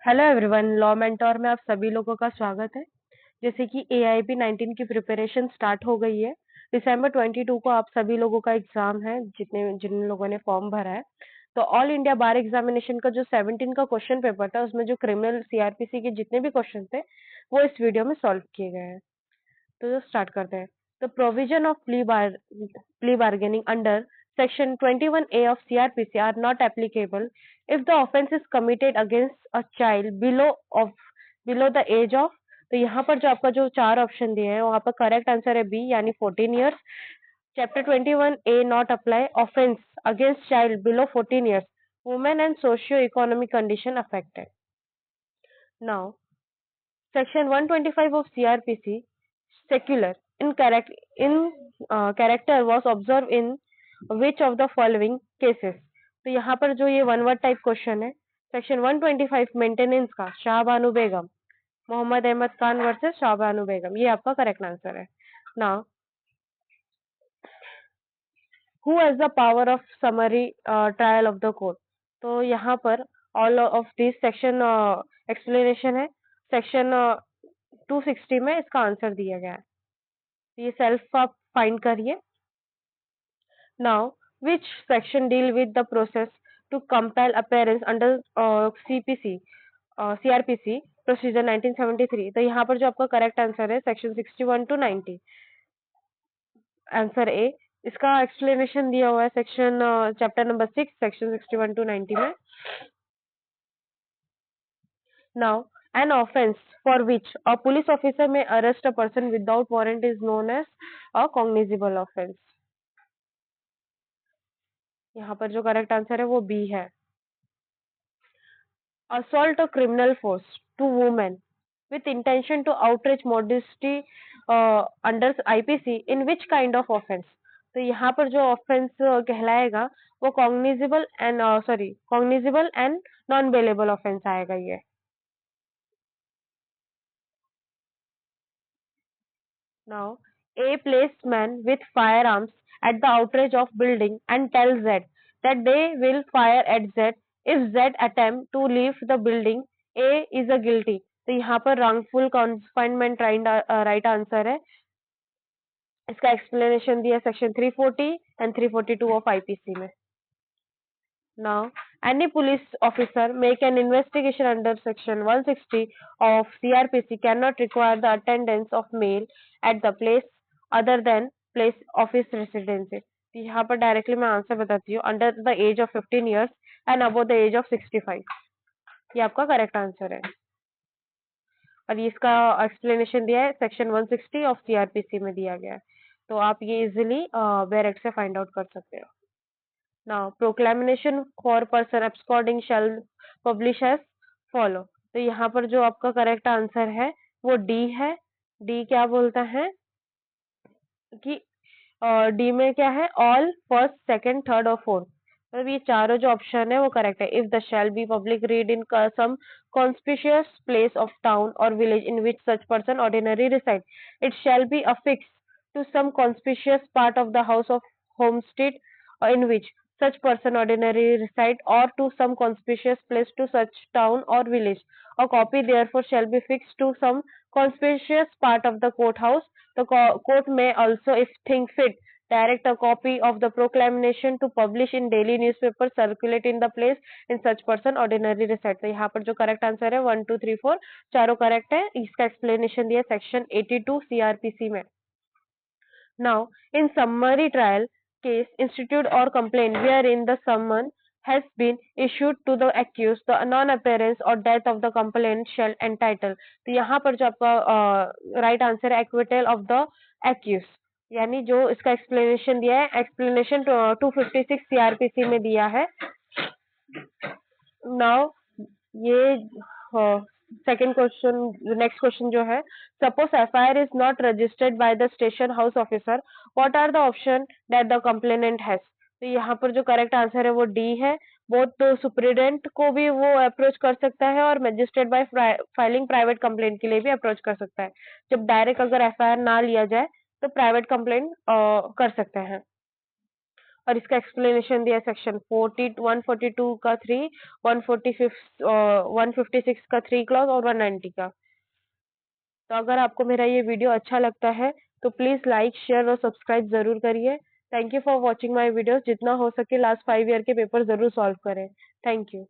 Hello everyone, law mentor में आप सभी लोगों का स्वागत है। जैसे कि एआईबी 19 की प्रिपरेशन स्टार्ट हो गई है। दिसंबर 22 को आप सभी लोगों का एग्जाम है, जिन लोगों ने फॉर्म भरा है। तो ऑल इंडिया बार एग्जामिनेशन का जो 17 का क्वेश्चन पेपर था, उसमें जो क्रिमिनल सीआरपीसी के जितने भी क्वेश्चन थे, वो इस वीडियो में सॉल्व किए गए हैं। तो स्टार्ट करते हैं। The provision of plea bargaining under Section 21A of CRPC are not applicable if the offence is committed against a child below the age of। तो यहाँ पर जो आपका जो चार ऑप्शन दिए हैं, वहाँ पर करेक्ट आंसर है बी, यानी 14 years. Chapter 21A not apply, offence against child below 14 years, women and socio economic condition affected. Now Section 125 of CRPC, secular in character was observed in which of the following cases। तो यहाँ पर जो ये one word type question है, section 125 maintenance का, शाहबानू बेगम, Mohammad Ahmad Khan versus Shahbano बेगम, ये आपका correct answer है। Now who has the power of summary trial of the court. तो यहाँ पर all of this section explanation है। सेक्शन 260 में इसका आंसर दिया गया है। ये सेल्फ आप फाइंड करिए। Now which section deal with the process to compel appearance under CPC CrPC procedure 1973। तो यहाँ पर जो आपका करेक्ट आंसर है, सेक्शन 61 टू 90, आंसर ए। इसका एक्सप्लेनेशन दिया हुआ है section chapter number 6, section 61 to 90 में। Now, an offense for which a police officer may arrest a person without warrant is known as a cognizable offense। यहाँ पर जो correct answer है वो बी है। Assault a criminal force to woman with intention to outrage modesty under IPC in which kind of offense। तो यहाँ पर जो ऑफेंस कहलाएगा वो cognizable and non bailable offence आएगा ये। Now, A placed men with firearms at the outrage of building and tells Z that they will fire at Z if Z attempt to leave the building. A is a guilty। तो यहाँ पर wrongful confinement right answer है। इसका explanation दिया section 340 and 342 of IPC में। Now, any police officer make an investigation under section 160 of CRPC cannot require the attendance of male at the place other than place of his residency। यहाँ पर directly मैं answer बताती हूँ, under the age of 15 years and above the age of 65, ये आपका correct answer है। और ये इसका एक्सप्लेनेशन दिया है सेक्शन 160 ऑफ सीआरपीसी में दिया गया है। तो आप ये इजिली बैरेक्ट से फाइंड आउट कर सकते हो। Now, proclamation for person absconding shall publish as follow। तो यहाँ पर जो आपका करेक्ट आंसर है वो डी है। डी क्या बोलता है कि डी में क्या है, ऑल, फर्स्ट, सेकंड, थर्ड और फोर्थ। मतलब ये चारों जो ऑप्शन है वो करेक्ट है। If the shall be public read in some conspicuous place of town or village in which such person ordinarily reside, it shall be affixed to some conspicuous part of the house of homestead in which such person ordinarily reside, or to some conspicuous place to such town or village। A copy therefore shall be fixed to some conspicuous part of the courthouse। The court may also, if think fit, direct a copy of the proclamation to publish in daily newspaper circulate in the place in such person ordinarily reside। तो यहाँ पर जो correct answer है 1 2 3 4 चारों correct है। इसका explanation दिया section 82 CrPC में। Now, in summary trial case, institute or complaint wherein the summon has been issued to the accused, the non-appearance or death of the complainant shall entitle। तो यहाँ पर जो आपका राइट आंसर है acquittal of the accused, यानी जो इसका explanation दिया है, एक्सप्लेनेशन 256 सीआरपीसी में दिया है। नाउ ये सेकेंड क्वेश्चन, नेक्स्ट क्वेश्चन जो है, suppose FIR is not registered by the station house officer, what are the options that the complainant has. तो यहाँ पर जो करेक्ट आंसर है वो डी है। बोथ सुप्रीडेंट को भी वो अप्रोच कर सकता है और magistrate bye filing private complaint के लिए भी अप्रोच कर सकता है। जब डायरेक्ट अगर एफआईआर ना लिया जाए तो प्राइवेट कंप्लेंट कर सकते हैं। और इसका एक्सप्लेनेशन दिया सेक्शन 142 का 3, 145 156 का 3 क्लॉज और 190 का। तो अगर आपको मेरा ये वीडियो अच्छा लगता है तो प्लीज लाइक, शेयर और सब्सक्राइब जरूर करिए। Thank you for watching my videos. जितना हो सके लास्ट 5 ईयर के पेपर जरूर सॉल्व करें। Thank you.